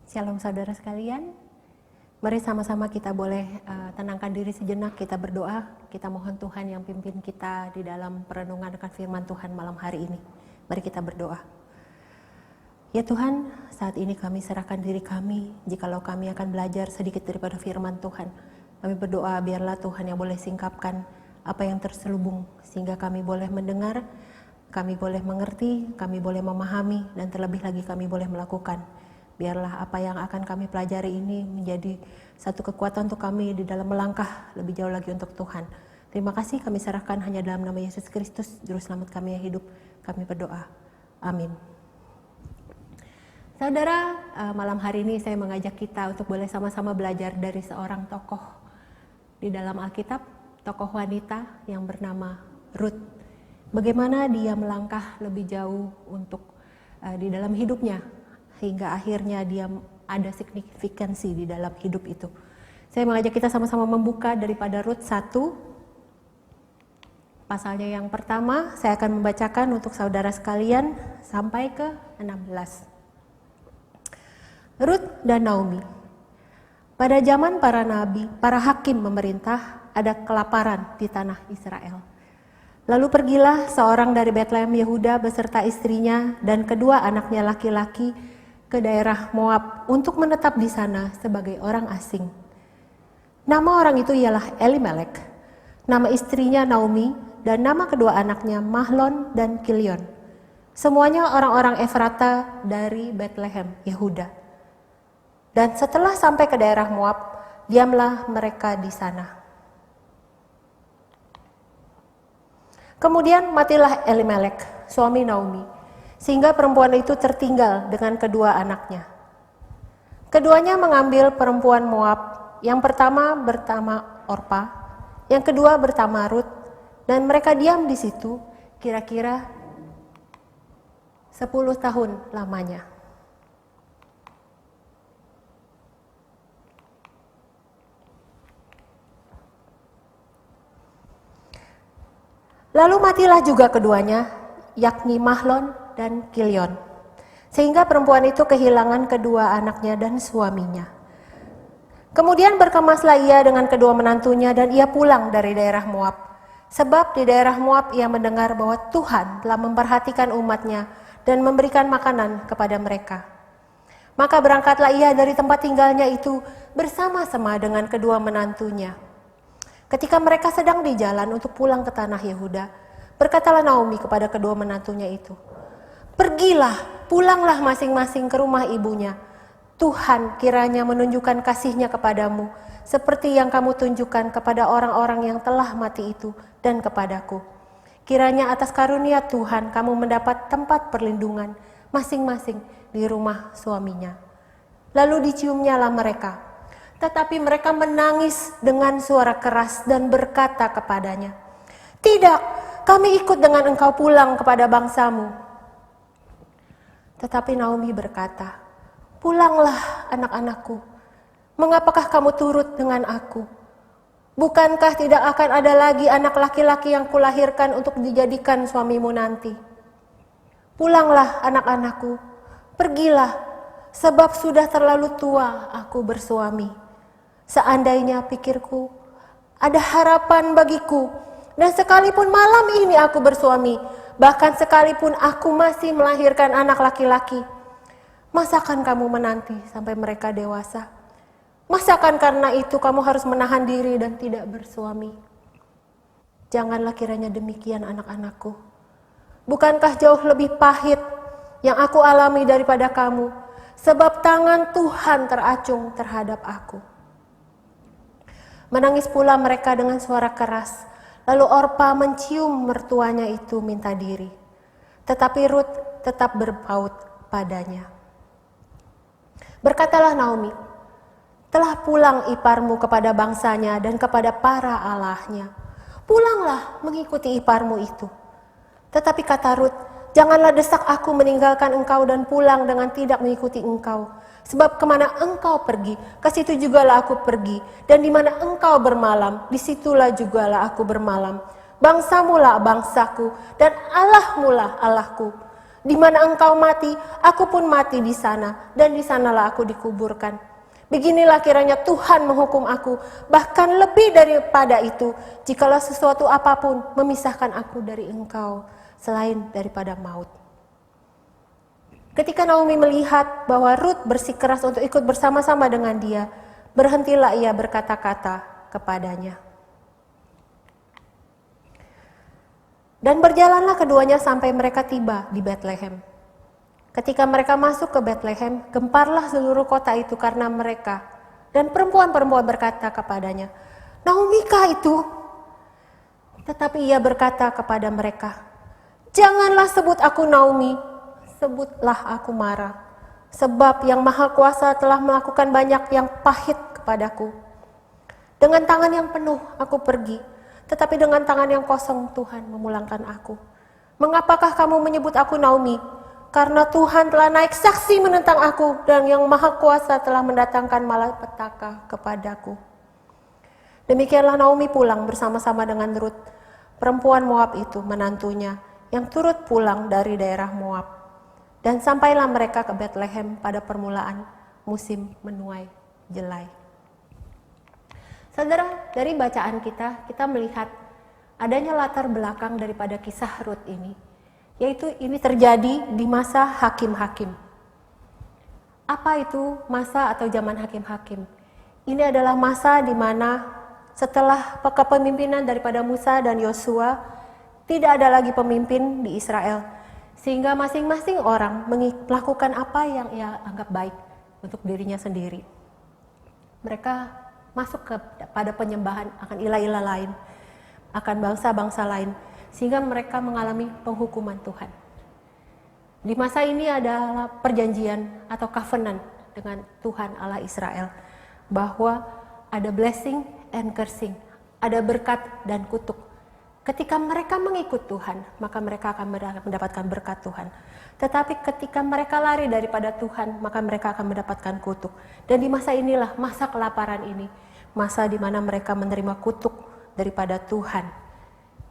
Shalom saudara sekalian, mari sama-sama kita boleh tenangkan diri sejenak, kita berdoa, kita mohon Tuhan yang pimpin kita di dalam perenungan akan firman Tuhan malam hari ini. Mari kita berdoa. Ya Tuhan, saat ini kami serahkan diri kami, jikalau kami akan belajar sedikit daripada firman Tuhan. Kami berdoa biarlah Tuhan yang boleh singkapkan apa yang terselubung, sehingga kami boleh mendengar, kami boleh mengerti, kami boleh memahami, dan terlebih lagi kami boleh melakukan. Biarlah apa yang akan kami pelajari ini menjadi satu kekuatan untuk kami di dalam melangkah lebih jauh lagi untuk Tuhan. Terima kasih, kami serahkan hanya dalam nama Yesus Kristus, Juru Selamat kami yang hidup. Kami berdoa. Amin. Saudara, malam hari ini saya mengajak kita untuk boleh sama-sama belajar dari seorang tokoh di dalam Alkitab, tokoh wanita yang bernama Ruth. Bagaimana dia melangkah lebih jauh untuk di dalam hidupnya, hingga akhirnya dia ada signifikansi di dalam hidup itu. Saya mengajak kita sama-sama membuka daripada Rut 1. Pasalnya yang pertama, saya akan membacakan untuk saudara sekalian sampai ke 16. Rut dan Naomi. Pada zaman para nabi, para hakim memerintah, ada kelaparan di tanah Israel. Lalu pergilah seorang dari Betlehem Yehuda beserta istrinya dan kedua anaknya laki-laki ke daerah Moab untuk menetap di sana sebagai orang asing. Nama orang itu ialah Elimelek, nama istrinya Naomi, dan nama kedua anaknya Mahlon dan Kilion. Semuanya orang-orang Efrata dari Betlehem, Yehuda. Dan setelah sampai ke daerah Moab, diamlah mereka di sana. Kemudian matilah Elimelek, suami Naomi, sehingga perempuan itu tertinggal dengan kedua anaknya. Keduanya mengambil perempuan Moab, yang pertama bernama Orpa, yang kedua bernama Rut, dan mereka diam di situ kira-kira 10 tahun lamanya. Lalu matilah juga keduanya, yakni Mahlon dan Kilion, sehingga perempuan itu kehilangan kedua anaknya dan suaminya. Kemudian berkemaslah ia dengan kedua menantunya dan ia pulang dari daerah Moab, sebab di daerah Moab ia mendengar bahwa Tuhan telah memperhatikan umatnya dan memberikan makanan kepada mereka. Maka berangkatlah ia dari tempat tinggalnya itu bersama-sama dengan kedua menantunya. Ketika mereka sedang di jalan untuk pulang ke tanah Yehuda, berkatalah Naomi kepada kedua menantunya itu, "Pergilah, pulanglah masing-masing ke rumah ibunya. Tuhan kiranya menunjukkan kasih-Nya kepadamu, seperti yang kamu tunjukkan kepada orang-orang yang telah mati itu dan kepadaku. Kiranya atas karunia Tuhan kamu mendapat tempat perlindungan masing-masing di rumah suaminya." Lalu diciumnyalah mereka. Tetapi mereka menangis dengan suara keras dan berkata kepadanya, "Tidak, kami ikut dengan engkau pulang kepada bangsamu." Tetapi Naomi berkata, "Pulanglah anak-anakku, mengapakah kamu turut dengan aku? Bukankah tidak akan ada lagi anak laki-laki yang kulahirkan untuk dijadikan suamimu nanti? Pulanglah anak-anakku, pergilah, sebab sudah terlalu tua aku bersuami. Seandainya pikirku, ada harapan bagiku, dan sekalipun malam ini aku bersuami, bahkan sekalipun aku masih melahirkan anak laki-laki, masakan kamu menanti sampai mereka dewasa? Masakan karena itu kamu harus menahan diri dan tidak bersuami? Janganlah kiranya demikian anak-anakku. Bukankah jauh lebih pahit yang aku alami daripada kamu, sebab tangan Tuhan teracung terhadap aku." Menangis pula mereka dengan suara keras. Lalu Orpa mencium mertuanya itu minta diri. Tetapi Rut tetap berpaut padanya. Berkatalah Naomi, "Telah pulang iparmu kepada bangsanya dan kepada para allahnya. Pulanglah mengikuti iparmu itu." Tetapi kata Rut, "Janganlah desak aku meninggalkan engkau dan pulang dengan tidak mengikuti engkau. Sebab kemana engkau pergi, ke situ jugalah aku pergi. Dan di mana engkau bermalam, disitulah jugalah aku bermalam. Bangsamu lah bangsaku, dan Allahmu lah Allahku. Di mana engkau mati, aku pun mati di sana, dan di sanalah aku dikuburkan. Beginilah kiranya Tuhan menghukum aku, bahkan lebih daripada itu, jikalau sesuatu apapun memisahkan aku dari engkau, selain daripada maut. Ketika Naomi melihat bahwa Ruth bersikeras untuk ikut bersama-sama dengan dia, berhentilah ia berkata-kata kepadanya. Dan berjalanlah keduanya sampai mereka tiba di Betlehem. Ketika mereka masuk ke Betlehem, gemparlah seluruh kota itu karena mereka. Dan perempuan-perempuan berkata kepadanya, "Naomi-kah itu?" Tetapi ia berkata kepada mereka, "Janganlah sebut aku Naomi, sebutlah aku Mara. Sebab yang Maha Kuasa telah melakukan banyak yang pahit kepadaku. Dengan tangan yang penuh aku pergi, tetapi dengan tangan yang kosong Tuhan memulangkan aku. Mengapakah kamu menyebut aku Naomi? Karena Tuhan telah naik saksi menentang aku, dan yang Maha Kuasa telah mendatangkan malapetaka kepadaku." Demikianlah Naomi pulang bersama-sama dengan Ruth, perempuan Moab itu, menantunya, yang turut pulang dari daerah Moab. Dan sampailah mereka ke Betlehem pada permulaan musim menuai jelai. Saudara, dari bacaan kita melihat adanya latar belakang daripada kisah Ruth ini, yaitu ini terjadi di masa hakim-hakim. Apa itu masa atau zaman hakim-hakim? Ini adalah masa di mana setelah kepemimpinan daripada Musa dan Yosua, tidak ada lagi pemimpin di Israel, sehingga masing-masing orang melakukan apa yang ia anggap baik untuk dirinya sendiri. Mereka masuk kepada penyembahan akan ilah-ilah lain, akan bangsa-bangsa lain, sehingga mereka mengalami penghukuman Tuhan. Di masa ini adalah perjanjian atau covenant dengan Tuhan Allah Israel, bahwa ada blessing and cursing, ada berkat dan kutuk. Ketika mereka mengikut Tuhan, maka mereka akan mendapatkan berkat Tuhan. Tetapi ketika mereka lari daripada Tuhan, maka mereka akan mendapatkan kutuk. Dan di masa inilah, masa kelaparan ini, masa di mana mereka menerima kutuk daripada Tuhan.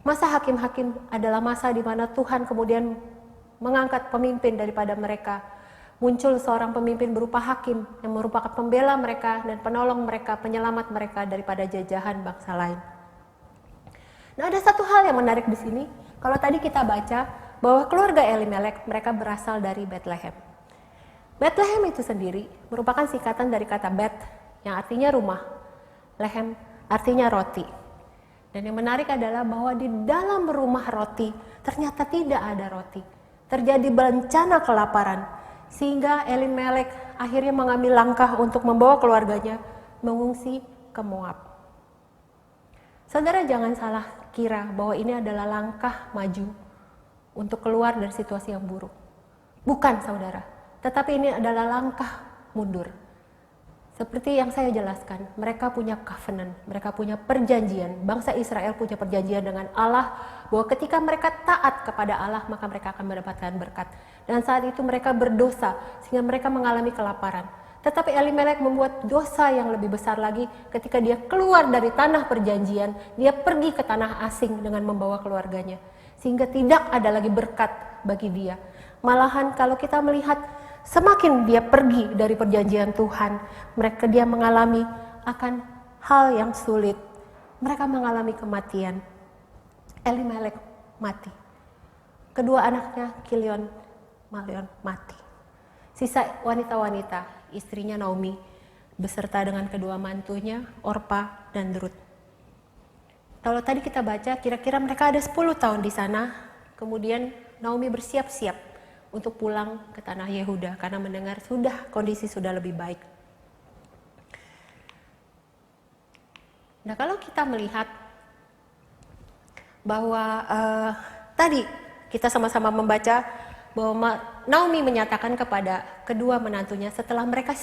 Masa hakim-hakim adalah masa di mana Tuhan kemudian mengangkat pemimpin daripada mereka. Muncul seorang pemimpin berupa hakim yang merupakan pembela mereka dan penolong mereka, penyelamat mereka daripada jajahan bangsa lain. Nah, ada satu hal yang menarik di sini. Kalau tadi kita baca bahwa keluarga Elimelek mereka berasal dari Bethlehem. Bethlehem itu sendiri merupakan singkatan dari kata Bet yang artinya rumah, Lehem artinya roti. Dan yang menarik adalah bahwa di dalam rumah roti ternyata tidak ada roti. Terjadi bencana kelaparan sehingga Elimelek akhirnya mengambil langkah untuk membawa keluarganya mengungsi ke Moab. Saudara, jangan salah kira bahwa ini adalah langkah maju untuk keluar dari situasi yang buruk. Bukan, saudara, tetapi ini adalah langkah mundur. Seperti yang saya jelaskan, mereka punya covenant, mereka punya perjanjian. Bangsa Israel punya perjanjian dengan Allah bahwa ketika mereka taat kepada Allah, maka mereka akan mendapatkan berkat. Dan saat itu mereka berdosa sehingga mereka mengalami kelaparan. Tetapi Elimelek membuat dosa yang lebih besar lagi ketika dia keluar dari tanah perjanjian, dia pergi ke tanah asing dengan membawa keluarganya. Sehingga tidak ada lagi berkat bagi dia. Malahan kalau kita melihat semakin dia pergi dari perjanjian Tuhan, dia mengalami akan hal yang sulit. Mereka mengalami kematian. Elimelek mati. Kedua anaknya, Kilion, Malion, mati. Sisa wanita-wanita, istrinya Naomi, beserta dengan kedua mantunya, Orpa dan Ruth. Kalau tadi kita baca, kira-kira mereka ada 10 tahun di sana, kemudian Naomi bersiap-siap untuk pulang ke tanah Yehuda karena mendengar kondisi sudah lebih baik. Nah, kalau kita melihat bahwa tadi kita sama-sama membaca bahwa Naomi menyatakan kepada kedua menantunya setelah mereka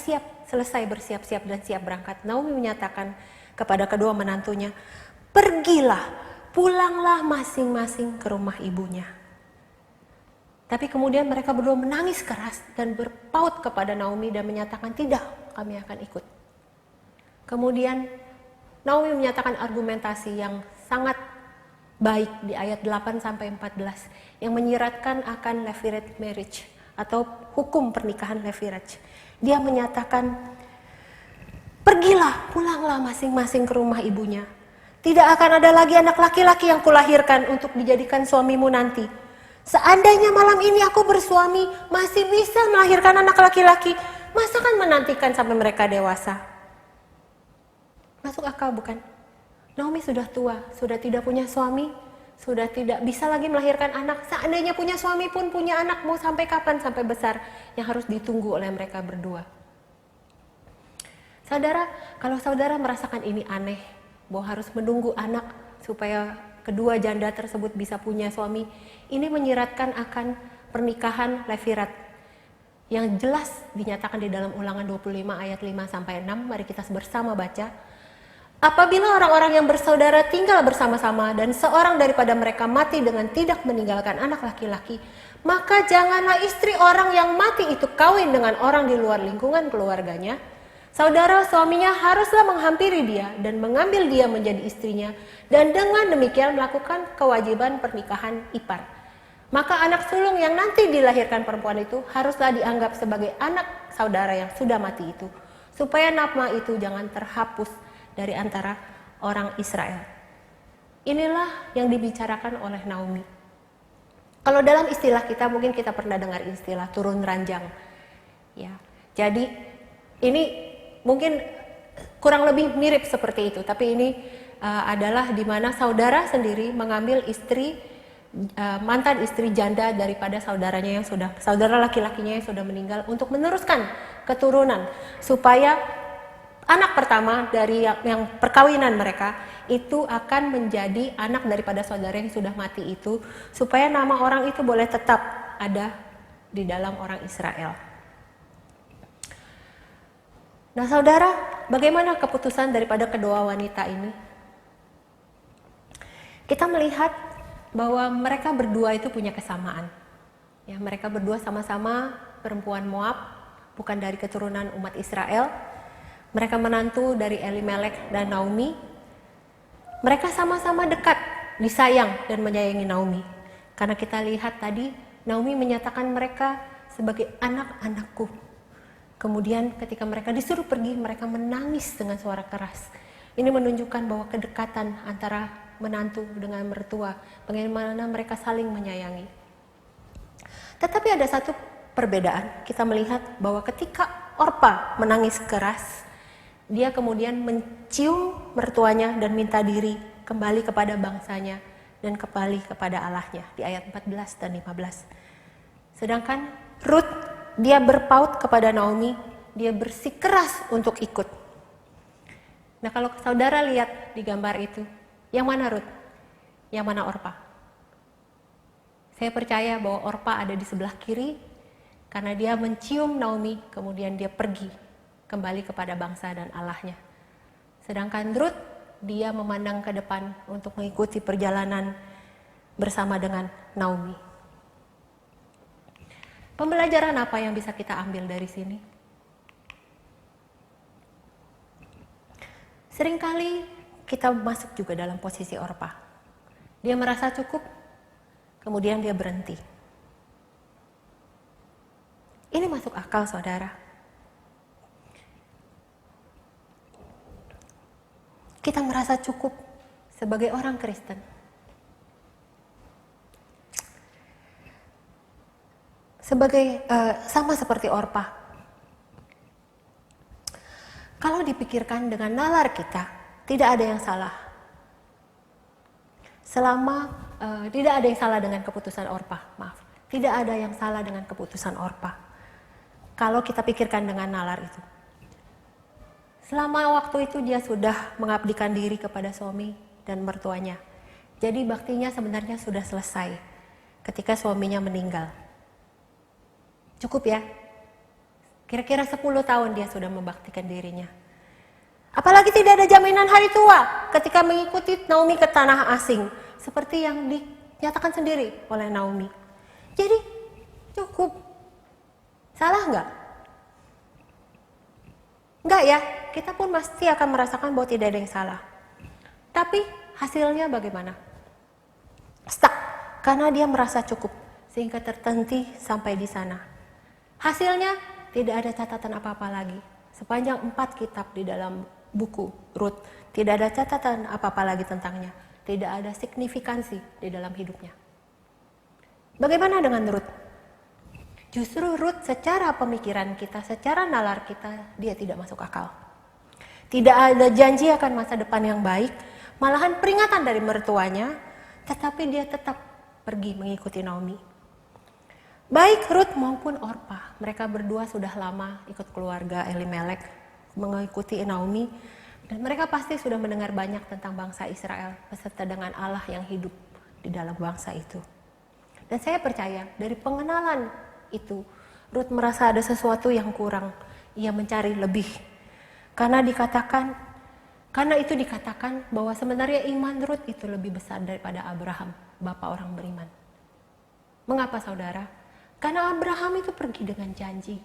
selesai bersiap-siap dan siap berangkat, Naomi menyatakan kepada kedua menantunya, "Pergilah, pulanglah masing-masing ke rumah ibunya." Tapi kemudian mereka berdua menangis keras dan berpaut kepada Naomi dan menyatakan, "Tidak, kami akan ikut." Kemudian Naomi menyatakan argumentasi yang sangat baik di ayat 8 sampai 14 yang menyiratkan akan levirate marriage atau hukum pernikahan levirate. Dia menyatakan, pergilah, pulanglah masing-masing ke rumah ibunya. Tidak akan ada lagi anak laki-laki yang kulahirkan untuk dijadikan suamimu nanti. Seandainya malam ini aku bersuami masih bisa melahirkan anak laki-laki, masa kan menantikan sampai mereka dewasa? Masuk akal bukan? Naomi sudah tua, sudah tidak punya suami, sudah tidak bisa lagi melahirkan anak. Seandainya punya suami pun punya anak, mau sampai kapan sampai besar yang harus ditunggu oleh mereka berdua. Saudara, kalau saudara merasakan ini aneh, bahwa harus menunggu anak supaya kedua janda tersebut bisa punya suami, ini menyiratkan akan pernikahan levirat yang jelas dinyatakan di dalam Ulangan 25 ayat 5 sampai 6. Mari kita bersama baca. Apabila orang-orang yang bersaudara tinggal bersama-sama dan seorang daripada mereka mati dengan tidak meninggalkan anak laki-laki, maka janganlah istri orang yang mati itu kawin dengan orang di luar lingkungan keluarganya. Saudara suaminya haruslah menghampiri dia dan mengambil dia menjadi istrinya, dan dengan demikian melakukan kewajiban pernikahan ipar. Maka anak sulung yang nanti dilahirkan perempuan itu haruslah dianggap sebagai anak saudara yang sudah mati itu, supaya nama itu jangan terhapus dari antara orang Israel. Inilah yang dibicarakan oleh Naomi. Kalau dalam istilah kita, mungkin kita pernah dengar istilah turun ranjang. Ya, jadi ini mungkin kurang lebih mirip seperti itu, tapi ini adalah di mana saudara sendiri mengambil istri, mantan istri janda daripada saudaranya yang sudah, saudara laki-lakinya yang sudah meninggal, untuk meneruskan keturunan supaya anak pertama dari yang perkawinan mereka itu akan menjadi anak daripada saudara yang sudah mati itu, supaya nama orang itu boleh tetap ada di dalam orang Israel. Nah saudara, bagaimana keputusan daripada kedua wanita ini? Kita melihat bahwa mereka berdua itu punya kesamaan. Ya, mereka berdua sama-sama perempuan Moab, bukan dari keturunan umat Israel. Mereka menantu dari Elimelek dan Naomi. Mereka sama-sama dekat, disayang dan menyayangi Naomi. Karena kita lihat tadi, Naomi menyatakan mereka sebagai anak-anakku. Kemudian ketika mereka disuruh pergi, mereka menangis dengan suara keras. Ini menunjukkan bahwa kedekatan antara menantu dengan mertua, bagaimana mereka saling menyayangi. Tetapi ada satu perbedaan. Kita melihat bahwa ketika Orpa menangis keras, dia kemudian mencium mertuanya dan minta diri kembali kepada bangsanya dan kembali kepada Allahnya di ayat 14 dan 15. Sedangkan Ruth, dia berpaut kepada Naomi, dia bersikeras untuk ikut. Nah kalau saudara lihat di gambar itu, yang mana Ruth? Yang mana Orpa? Saya percaya bahwa Orpa ada di sebelah kiri karena dia mencium Naomi, kemudian dia pergi kembali kepada bangsa dan Allahnya. Sedangkan Ruth, dia memandang ke depan untuk mengikuti perjalanan bersama dengan Naomi. Pembelajaran apa yang bisa kita ambil dari sini? Seringkali kita masuk juga dalam posisi Orpa. Dia merasa cukup, kemudian dia berhenti. Ini masuk akal, saudara. Kita merasa cukup sebagai orang Kristen. Sama seperti Orpa. Kalau dipikirkan dengan nalar kita, tidak ada yang salah. Tidak ada yang salah dengan keputusan Orpa, maaf. Tidak ada yang salah dengan keputusan Orpa. Kalau kita pikirkan dengan nalar itu. Selama waktu itu dia sudah mengabdikan diri kepada suami dan mertuanya. Jadi baktinya sebenarnya sudah selesai ketika suaminya meninggal. Cukup ya? Kira-kira 10 tahun dia sudah membaktikan dirinya. Apalagi tidak ada jaminan hari tua ketika mengikuti Naomi ke tanah asing. Seperti yang dinyatakan sendiri oleh Naomi. Jadi cukup. Salah nggak? Enggak ya, kita pun pasti akan merasakan bahwa tidak ada yang salah. Tapi hasilnya bagaimana? karena dia merasa cukup sehingga terhenti sampai di sana. Hasilnya tidak ada catatan apa-apa lagi. Sepanjang 4 kitab di dalam buku Rut, tidak ada catatan apa-apa lagi tentangnya. Tidak ada signifikansi di dalam hidupnya. Bagaimana dengan Rut? Justru Rut secara pemikiran kita, secara nalar kita, dia tidak masuk akal. Tidak ada janji akan masa depan yang baik, malahan peringatan dari mertuanya, tetapi dia tetap pergi mengikuti Naomi. Baik Rut maupun Orpa, mereka berdua sudah lama ikut keluarga Elimelek mengikuti Naomi, dan mereka pasti sudah mendengar banyak tentang bangsa Israel beserta dengan Allah yang hidup di dalam bangsa itu. Dan saya percaya dari pengenalan itu, Rut merasa ada sesuatu yang kurang. Ia mencari lebih. Karena itu dikatakan bahwa sebenarnya iman Rut itu lebih besar daripada Abraham, bapa orang beriman. Mengapa saudara? Karena Abraham itu pergi dengan janji.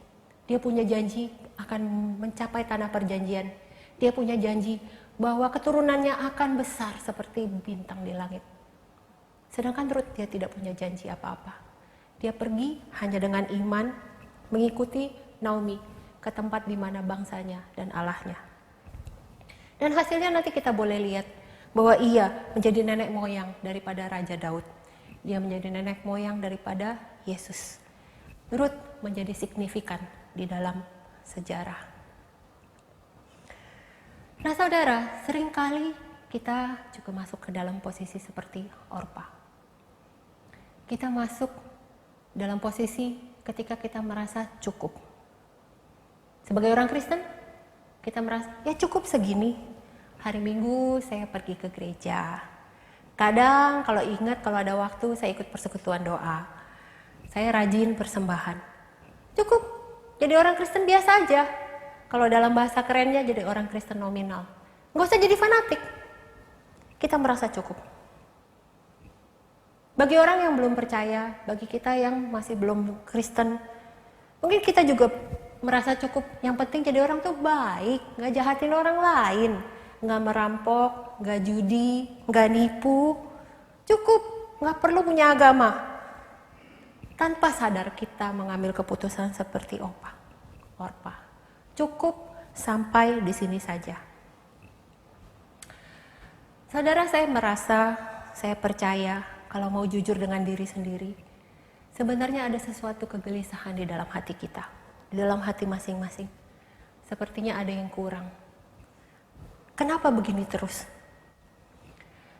Dia punya janji akan mencapai tanah perjanjian. Dia punya janji bahwa keturunannya akan besar seperti bintang di langit. Sedangkan Rut dia tidak punya janji apa-apa. Dia pergi hanya dengan iman mengikuti Naomi ke tempat di mana bangsanya dan Allahnya. Dan hasilnya nanti kita boleh lihat bahwa ia menjadi nenek moyang daripada Raja Daud. Dia menjadi nenek moyang daripada Yesus. Rut menjadi signifikan di dalam sejarah. Nah saudara, seringkali kita juga masuk ke dalam posisi seperti Orpa. Kita masuk dalam posisi ketika kita merasa cukup. Sebagai orang Kristen, kita merasa ya cukup segini. Hari Minggu saya pergi ke gereja. Kadang kalau ingat, kalau ada waktu saya ikut persekutuan doa. Saya rajin persembahan. Cukup. Jadi orang Kristen biasa aja. Kalau dalam bahasa kerennya jadi orang Kristen nominal. Nggak usah jadi fanatik. Kita merasa cukup. Bagi orang yang belum percaya, bagi kita yang masih belum Kristen, mungkin kita juga merasa cukup. Yang penting jadi orang tuh baik, nggak jahatin orang lain, nggak merampok, nggak judi, nggak nipu. Cukup, nggak perlu punya agama. Tanpa sadar kita mengambil keputusan seperti Orpa. Cukup sampai di sini saja. Saudara, saya percaya kalau mau jujur dengan diri sendiri, sebenarnya ada sesuatu kegelisahan di dalam hati kita, di dalam hati masing-masing. Sepertinya ada yang kurang. Kenapa begini terus?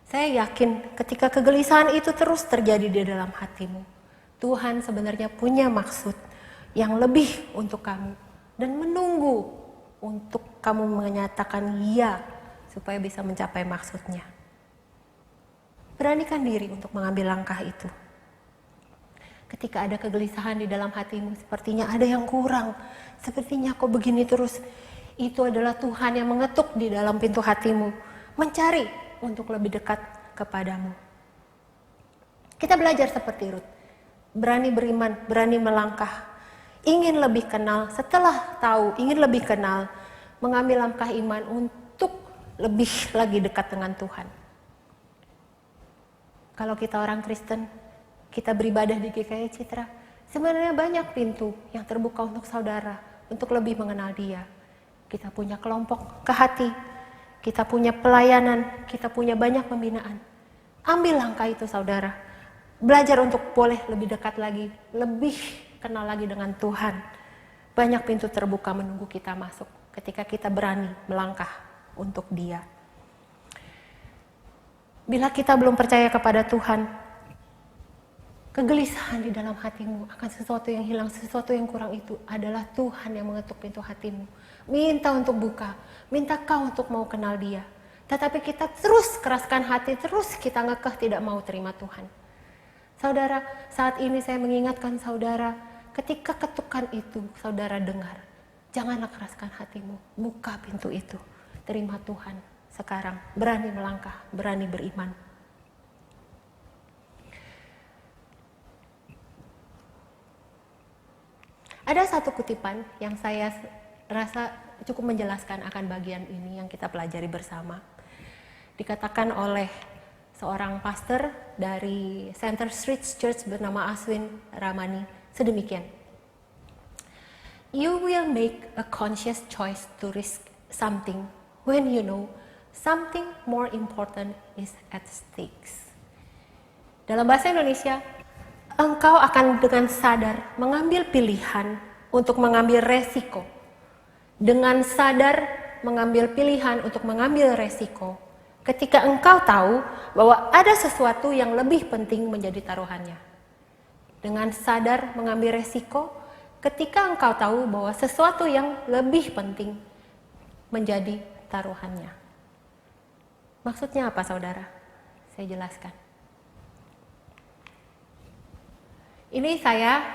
Saya yakin ketika kegelisahan itu terus terjadi di dalam hatimu, Tuhan sebenarnya punya maksud yang lebih untuk kamu dan menunggu untuk kamu menyatakan ya supaya bisa mencapai maksudnya. Beranikan diri untuk mengambil langkah itu. Ketika ada kegelisahan di dalam hatimu, sepertinya ada yang kurang, sepertinya kok begini terus, itu adalah Tuhan yang mengetuk di dalam pintu hatimu, mencari untuk lebih dekat kepadamu. Kita belajar seperti Rut. Berani beriman, berani melangkah, ingin lebih kenal, setelah tahu, ingin lebih kenal, mengambil langkah iman untuk lebih lagi dekat dengan Tuhan. Kalau kita orang Kristen, kita beribadah di GKI Citra, sebenarnya banyak pintu yang terbuka untuk saudara, untuk lebih mengenal Dia. Kita punya kelompok ke hati, kita punya pelayanan, kita punya banyak pembinaan. Ambil langkah itu saudara. Belajar untuk boleh lebih dekat lagi, lebih kenal lagi dengan Tuhan. Banyak pintu terbuka menunggu kita masuk ketika kita berani melangkah untuk Dia. Bila kita belum percaya kepada Tuhan, kegelisahan di dalam hatimu akan sesuatu yang hilang, sesuatu yang kurang itu adalah Tuhan yang mengetuk pintu hatimu. Minta untuk buka, minta kau untuk mau kenal Dia. Tetapi kita terus keraskan hati, terus kita ngekeh tidak mau terima Tuhan. Saudara, saat ini saya mengingatkan saudara, ketika ketukan itu saudara dengar, janganlah keraskan hatimu, buka pintu itu, terima Tuhan sekarang, berani melangkah, berani beriman. Ada satu kutipan yang saya rasa cukup menjelaskan akan bagian ini yang kita pelajari bersama. Dikatakan oleh seorang pastor dari Center Street Church bernama Aswin Ramani sedemikian. You will make a conscious choice to risk something when you know something more important is at stake. Dalam bahasa Indonesia, engkau akan dengan sadar mengambil pilihan untuk mengambil resiko. Dengan sadar mengambil pilihan untuk mengambil resiko ketika engkau tahu bahwa ada sesuatu yang lebih penting menjadi taruhannya. Dengan sadar mengambil resiko ketika engkau tahu bahwa sesuatu yang lebih penting menjadi taruhannya. Maksudnya apa, saudara? Saya jelaskan. Ini saya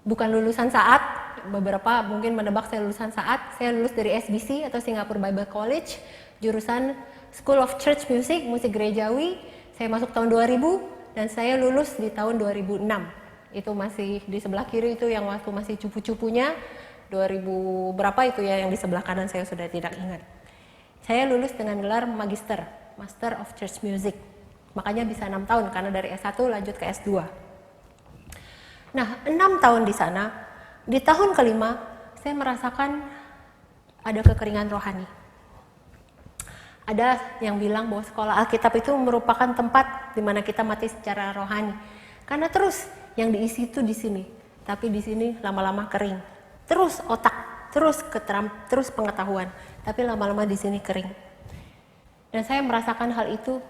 bukan lulusan Saat. Beberapa mungkin menebak saya lulusan Saat. Saya lulus dari SBC atau Singapore Bible College, jurusan School of Church Music, musik gerejawi. Saya masuk tahun 2000 dan saya lulus di tahun 2006. Itu masih di sebelah kiri itu yang waktu masih cupu-cupunya. 2000 berapa itu ya, yang di sebelah kanan saya sudah tidak ingat. Saya lulus dengan gelar Magister, Master of Church Music. Makanya bisa 6 tahun karena dari S1 lanjut ke S2. Nah, 6 tahun di sana. Di tahun kelima, saya merasakan ada kekeringan rohani. Ada yang bilang bahwa sekolah Alkitab itu merupakan tempat di mana kita mati secara rohani. Karena terus yang diisi itu di sini, tapi di sini lama-lama kering. Terus otak, terus pengetahuan, tapi lama-lama di sini kering. Dan saya merasakan hal itu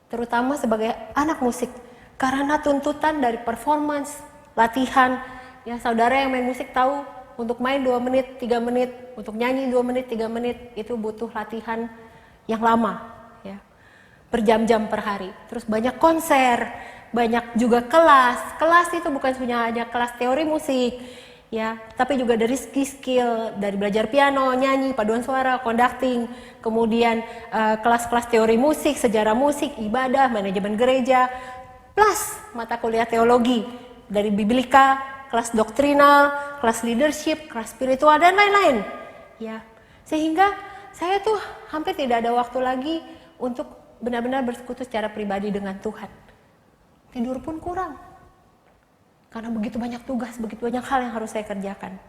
terutama sebagai anak musik karena tuntutan dari performance, latihan. Ya, saudara yang main musik tahu untuk main 2 menit, 3 menit, untuk nyanyi 2 menit, 3 menit itu butuh latihan yang lama, ya, berjam-jam per hari. Terus banyak konser, banyak juga kelas. Kelas itu bukan hanya kelas teori musik, ya, tapi juga dari skill, dari belajar piano, nyanyi, paduan suara, conducting, kemudian kelas-kelas teori musik, sejarah musik, ibadah, manajemen gereja, plus mata kuliah teologi dari biblika, kelas doktrinal, kelas leadership, kelas spiritual, dan lain-lain. Ya, sehingga saya tuh hampir tidak ada waktu lagi untuk benar-benar bersekutu secara pribadi dengan Tuhan. Tidur pun kurang. Karena begitu banyak tugas, begitu banyak hal yang harus saya kerjakan.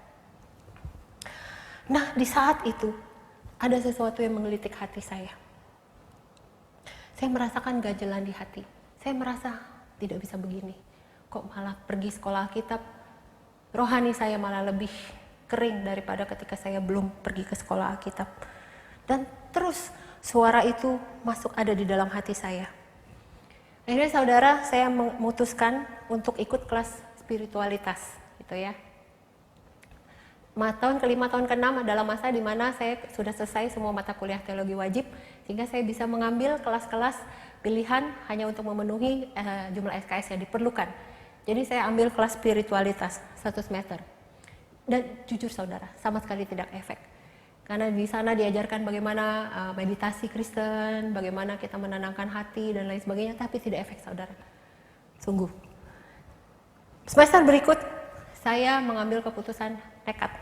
Nah, di saat itu ada sesuatu yang menggelitik hati saya. Saya merasakan ganjelan di hati. Saya merasa tidak bisa begini. Kok malah pergi sekolah Alkitab, rohani saya malah lebih kering daripada ketika saya belum pergi ke sekolah Alkitab. Dan terus suara itu masuk ada di dalam hati saya. Akhirnya saudara, saya memutuskan untuk ikut kelas spiritualitas, gitu ya. Tahun kelima, tahun keenam adalah masa di mana saya sudah selesai semua mata kuliah teologi wajib, sehingga saya bisa mengambil kelas-kelas pilihan hanya untuk memenuhi jumlah SKS yang diperlukan. Jadi saya ambil kelas spiritualitas 1 semester. Dan jujur saudara, sama sekali tidak efek. Karena di sana diajarkan bagaimana meditasi Kristen, bagaimana kita menenangkan hati dan lain sebagainya, tapi tidak efek saudara. Sungguh. Semester berikut saya mengambil keputusan nekat.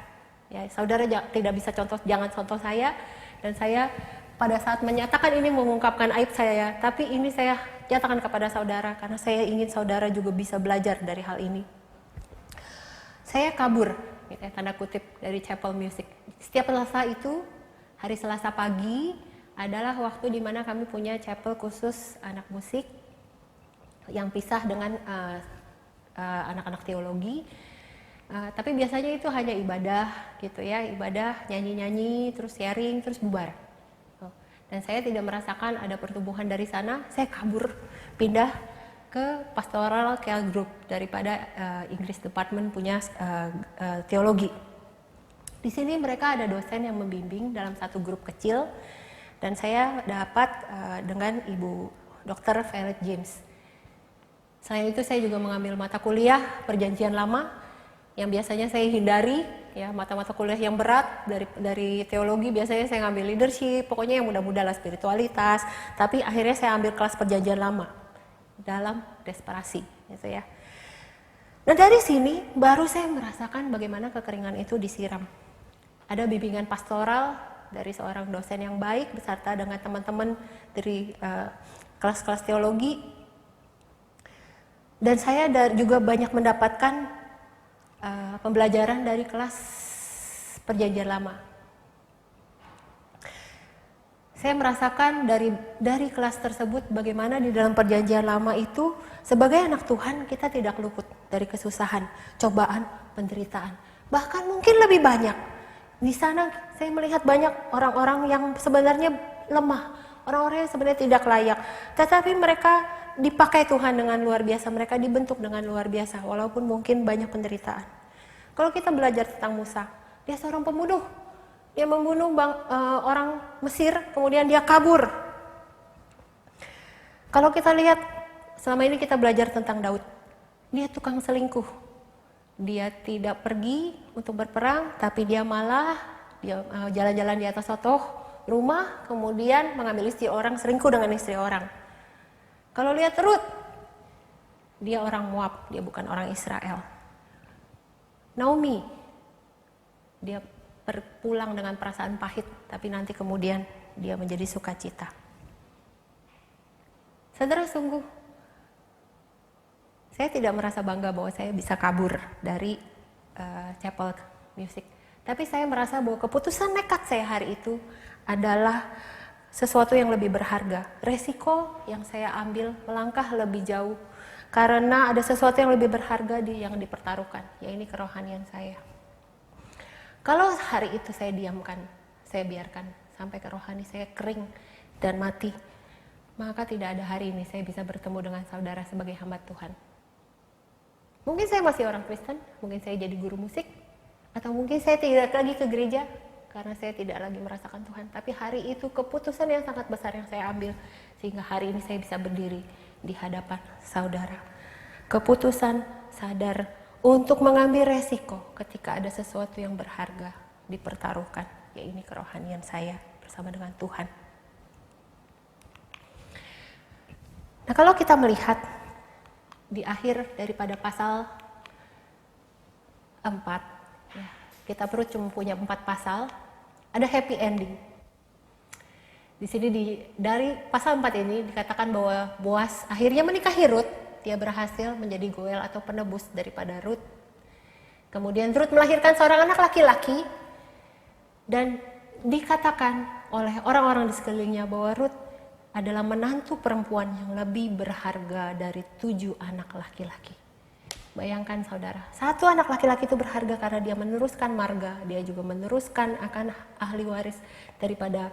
Ya, saudara tidak bisa jangan contoh saya, dan saya pada saat menyatakan ini mengungkapkan aib saya, tapi ini saya nyatakan kepada saudara karena saya ingin saudara juga bisa belajar dari hal ini. Saya kabur, gitu ya, tanda kutip, dari Chapel Music. Setiap Selasa itu, hari Selasa pagi adalah waktu di mana kami punya chapel khusus anak musik yang pisah dengan anak-anak teologi. Tapi biasanya itu hanya ibadah, gitu ya, ibadah, nyanyi-nyanyi, terus sharing, terus bubar. Dan saya tidak merasakan ada pertumbuhan dari sana. Saya kabur, pindah ke pastoral care group daripada English department punya teologi. Di sini mereka ada dosen yang membimbing dalam satu grup kecil, dan saya dapat dengan Ibu Dr. Violet James. Selain itu saya juga mengambil mata kuliah Perjanjian Lama yang biasanya saya hindari, ya, mata-mata kuliah yang berat dari teologi. Biasanya saya ngambil leadership, pokoknya yang mudah-mudah lah, spiritualitas. Tapi akhirnya saya ambil kelas Perjanjian Lama dalam desperasi, gitu ya. Nah, dari sini baru saya merasakan bagaimana kekeringan itu disiram. Ada bimbingan pastoral dari seorang dosen yang baik beserta dengan teman-teman dari kelas-kelas teologi. Dan saya juga banyak mendapatkan pembelajaran dari kelas Perjanjian Lama. Saya merasakan dari kelas tersebut bagaimana di dalam Perjanjian Lama itu sebagai anak Tuhan kita tidak luput dari kesusahan, cobaan, penderitaan. Bahkan mungkin lebih banyak. Di sana saya melihat banyak orang-orang yang sebenarnya lemah, orang-orang yang sebenarnya tidak layak. Tetapi mereka dipakai Tuhan dengan luar biasa, mereka dibentuk dengan luar biasa walaupun mungkin banyak penderitaan. Kalau kita belajar tentang Musa, dia seorang pembunuh. Dia membunuh orang Mesir, kemudian dia kabur. Kalau kita lihat, selama ini kita belajar tentang Daud. Dia tukang selingkuh. Dia tidak pergi untuk berperang, tapi dia malah jalan-jalan di atas sotoh rumah, kemudian mengambil istri orang, selingkuh dengan istri orang. Kalau lihat Rut, dia orang Moab, dia bukan orang Israel. Naomi, dia pulang dengan perasaan pahit, tapi nanti kemudian dia menjadi sukacita. Saudara, sungguh saya tidak merasa bangga bahwa saya bisa kabur dari Chapel Music, tapi saya merasa bahwa keputusan nekat saya hari itu adalah sesuatu yang lebih berharga. Resiko yang saya ambil melangkah lebih jauh karena ada sesuatu yang lebih berharga yang dipertaruhkan, yaitu kerohanian saya. Kalau hari itu saya diamkan, saya biarkan sampai ke rohani saya kering dan mati, maka tidak ada hari ini saya bisa bertemu dengan saudara sebagai hamba Tuhan. Mungkin saya masih orang Kristen, mungkin saya jadi guru musik, atau mungkin saya tidak lagi ke gereja karena saya tidak lagi merasakan Tuhan. Tapi hari itu keputusan yang sangat besar yang saya ambil sehingga hari ini saya bisa berdiri di hadapan saudara. Keputusan sadar untuk mengambil resiko ketika ada sesuatu yang berharga dipertaruhkan, yaitu kerohanian saya bersama dengan Tuhan. Nah, kalau kita melihat di akhir daripada pasal 4, ya, kita perlu cuma punya 4 pasal, ada happy ending. Di sini dari pasal 4 ini dikatakan bahwa Boas akhirnya menikahi Rut. Dia berhasil menjadi goel atau penebus daripada Rut. Kemudian Rut melahirkan seorang anak laki-laki dan dikatakan oleh orang-orang di sekelilingnya bahwa Rut adalah menantu perempuan yang lebih berharga dari 7 anak laki-laki. Bayangkan saudara, 1 anak laki-laki itu berharga karena dia meneruskan marga, dia juga meneruskan akan ahli waris daripada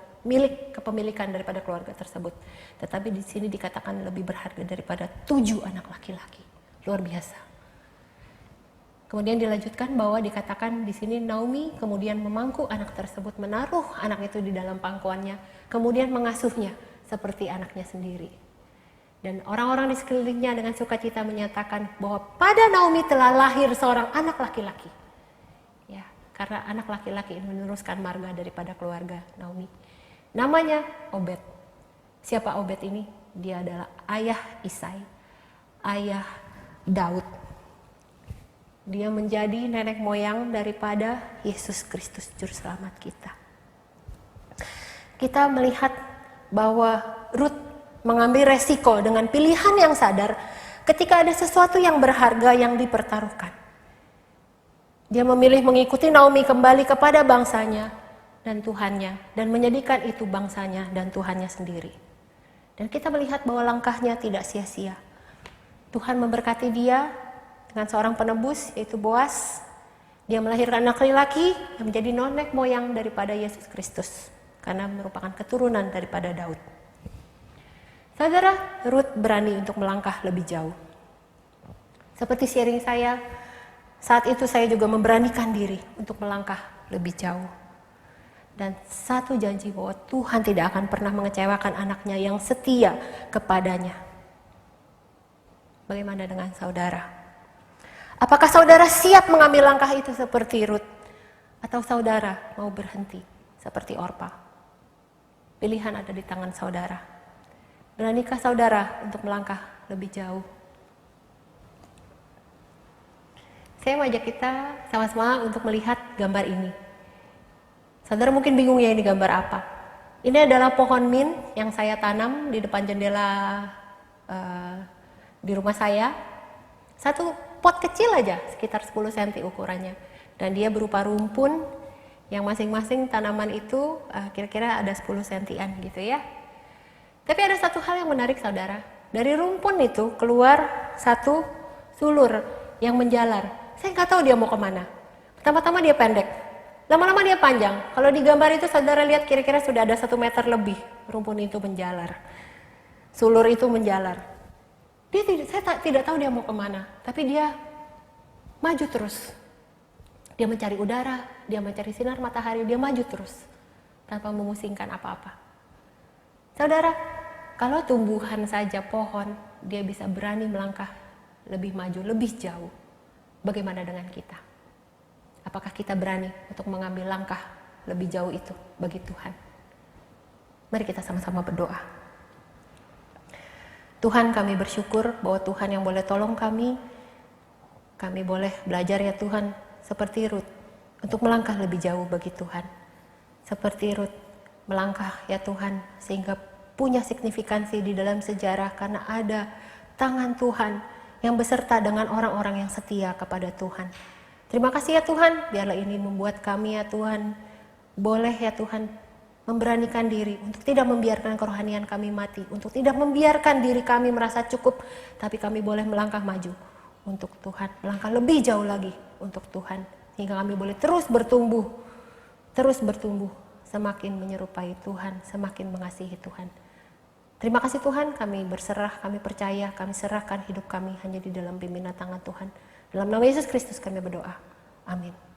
kepemilikan daripada keluarga tersebut. Tetapi di sini dikatakan lebih berharga daripada 7 anak laki-laki. Luar biasa. Kemudian dilanjutkan bahwa dikatakan di sini Naomi kemudian memangku anak tersebut, menaruh anak itu di dalam pangkuannya, kemudian mengasuhnya seperti anaknya sendiri. Dan orang-orang di sekelilingnya dengan sukacita menyatakan bahwa pada Naomi telah lahir seorang anak laki-laki. Ya, karena anak laki-laki ini meneruskan marga daripada keluarga Naomi. Namanya Obed. Siapa Obed ini? Dia adalah ayah Isai, ayah Daud. Dia menjadi nenek moyang daripada Yesus Kristus Juru Selamat kita. Kita melihat bahwa Rut mengambil resiko dengan pilihan yang sadar ketika ada sesuatu yang berharga yang dipertaruhkan. Dia memilih mengikuti Naomi kembali kepada bangsanya dan Tuhannya dan menjadikan itu bangsanya dan Tuhannya sendiri. Dan kita melihat bahwa langkahnya tidak sia-sia. Tuhan memberkati dia dengan seorang penebus yaitu Boas. Dia melahirkan anak laki-laki yang menjadi nenek moyang daripada Yesus Kristus karena merupakan keturunan daripada Daud. Saudara, Rut berani untuk melangkah lebih jauh. Seperti sharing saya, saat itu saya juga memberanikan diri untuk melangkah lebih jauh. Dan satu janji bahwa Tuhan tidak akan pernah mengecewakan anaknya yang setia kepadanya. Bagaimana dengan saudara? Apakah saudara siap mengambil langkah itu seperti Rut? Atau saudara mau berhenti seperti Orpa? Pilihan ada di tangan saudara. Beranikah saudara untuk melangkah lebih jauh? Saya mengajak kita sama-sama untuk melihat gambar ini. Saudara mungkin bingung ya ini gambar apa. Ini adalah pohon mint yang saya tanam di depan jendela di rumah saya. Satu pot kecil aja, sekitar 10 cm ukurannya. Dan dia berupa rumpun yang masing-masing tanaman itu kira-kira ada 10 cm gitu ya. Tapi ada satu hal yang menarik saudara. Dari rumpun itu keluar satu sulur yang menjalar. Saya nggak tahu dia mau kemana. Pertama-tama dia pendek. Lama-lama dia panjang. Kalau di gambar itu saudara lihat kira-kira sudah ada 1 meter lebih rumpun itu menjalar. Sulur itu menjalar. Saya tidak tahu dia mau kemana. Tapi dia maju terus. Dia mencari udara, dia mencari sinar matahari, dia maju terus. Tanpa memusingkan apa-apa. Saudara, kalau tumbuhan saja pohon, dia bisa berani melangkah lebih maju, lebih jauh. Bagaimana dengan kita? Apakah kita berani untuk mengambil langkah lebih jauh itu bagi Tuhan? Mari kita sama-sama berdoa. Tuhan, kami bersyukur bahwa Tuhan yang boleh tolong kami boleh belajar ya Tuhan, seperti Rut, untuk melangkah lebih jauh bagi Tuhan. Seperti Rut, melangkah ya Tuhan, sehingga punya signifikansi di dalam sejarah karena ada tangan Tuhan yang beserta dengan orang-orang yang setia kepada Tuhan. Terima kasih ya Tuhan, biarlah ini membuat kami ya Tuhan, boleh ya Tuhan, memberanikan diri untuk tidak membiarkan kerohanian kami mati, untuk tidak membiarkan diri kami merasa cukup, tapi kami boleh melangkah maju untuk Tuhan, melangkah lebih jauh lagi untuk Tuhan, hingga kami boleh terus bertumbuh, semakin menyerupai Tuhan, semakin mengasihi Tuhan. Terima kasih Tuhan, kami berserah, kami percaya, kami serahkan hidup kami hanya di dalam pimpinan tangan Tuhan. Dalam nama Yesus Kristus kami berdoa. Amin.